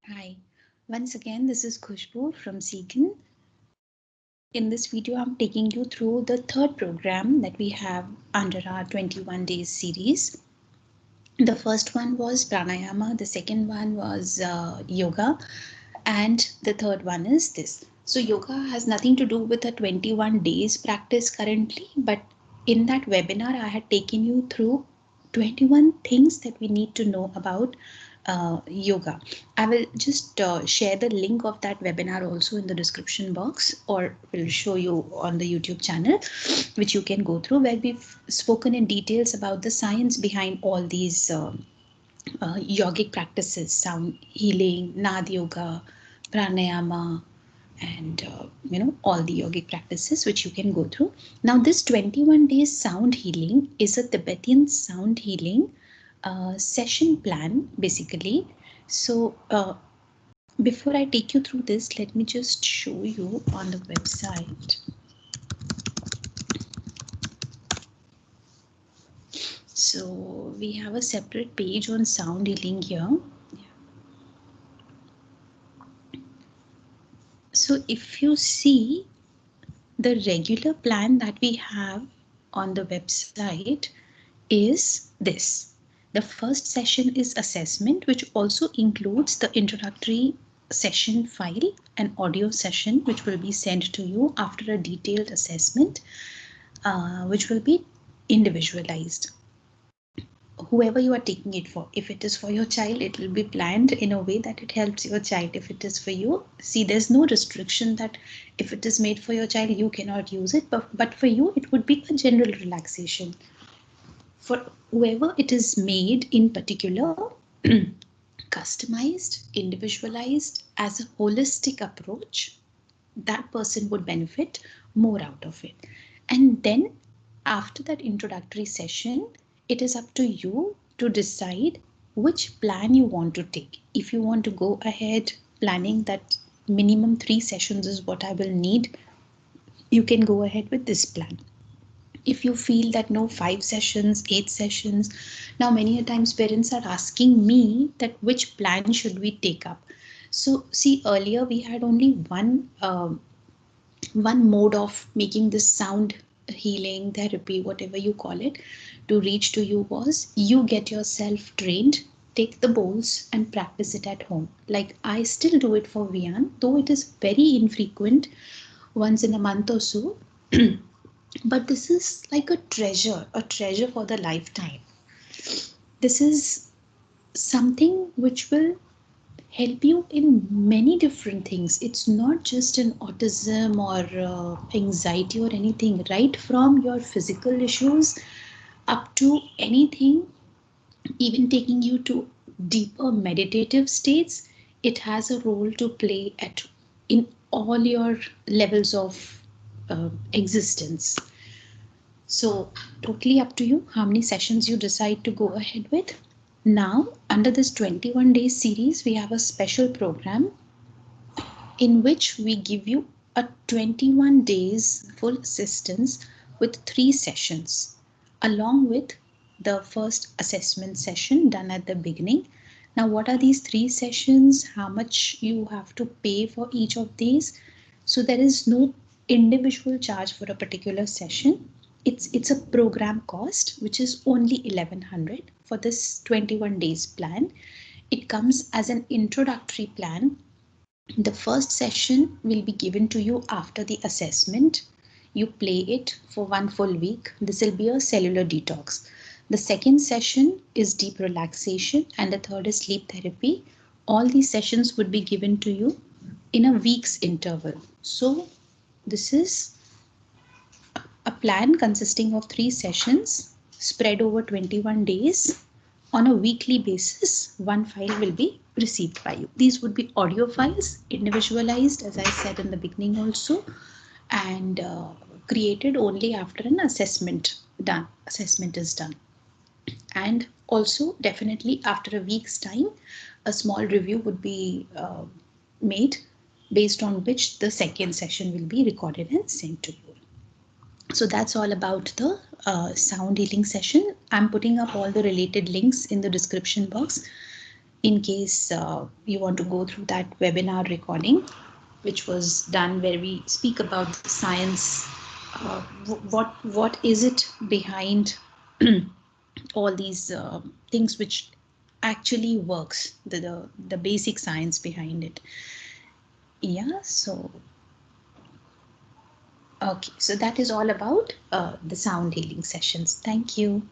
Hi, once again, this is Khushbu from Seekin. In this video, I'm taking you through the third program that we have under our 21 days series. The first one was pranayama, the second one was yoga, and the third one is this. So, yoga has nothing to do with a 21 days practice currently, but in that webinar, I had taken you through 21 things that we need to know about yoga. I will just share the link of that webinar also in the description box, or will show you on the YouTube channel, which you can go through, where we've spoken in details about the science behind all these yogic practices: sound healing, nad yoga, pranayama, and all the yogic practices which you can go through. Now this 21 days sound healing is a Tibetan sound healing session plan basically. So before I take you through this, let me just show you on the website. So we have a separate page on sound healing here. So if you see the regular plan that we have on the website is this. The first session is assessment, which also includes the introductory session file and audio session, which will be sent to you after a detailed assessment, which will be individualized. Whoever you are taking it for, if it is for your child, it will be planned in a way that it helps your child. If it is for you, see, there's no restriction that if it is made for your child you cannot use it, but for you it would be a general relaxation. For whoever it is made in particular, customized, individualized as a holistic approach, that person would benefit more out of it. And then after that introductory session, it is up to you to decide which plan you want to take. If you want to go ahead planning that minimum 3 sessions is what I will need, you can go ahead with this plan. If you feel that no, 5 sessions, 8 sessions, now many a times parents are asking me that which plan should we take up. So see, earlier we had only one mode of making this sound healing therapy, whatever you call it, to reach to you was you get yourself trained, take the bowls and practice it at home. Like I still do it for Vian, though it is very infrequent, once in a month or so. But this is like a treasure for the lifetime. This is something which will help you in many different things. It's not just an autism or anxiety or anything, right from your physical issues up to anything, even taking you to deeper meditative states. It has a role to play at in all your levels of existence. So totally up to you how many sessions you decide to go ahead with. Now, under this 21 days series, we have a special program in which we give you a 21 days full assistance with 3 sessions, along with the first assessment session done at the beginning. Now, what are these 3 sessions? How much you have to pay for each of these? So there is no individual charge for a particular session. It's a program cost which is only 1100 for this 21 days plan. It comes as an introductory plan. The first session will be given to you after the assessment. You play it for 1 full week. This will be a cellular detox. The second session is deep relaxation, and the third is sleep therapy. All these sessions would be given to you in a week's interval. So this is a plan consisting of 3 sessions spread over 21 days. On a weekly basis, 1 file will be received by you. These would be audio files, individualized, as I said in the beginning also, and created only after an assessment is done. And also definitely after a week's time, a small review would be made, based on which the second session will be recorded and sent to you. So that's all about the sound healing session. I'm putting up all the related links in the description box. in case you want to go through that webinar recording, which was done where we speak about the science. What is it behind all these things which actually works, the basic science behind it. Yeah, so okay, so that is all about the sound healing sessions. Thank you.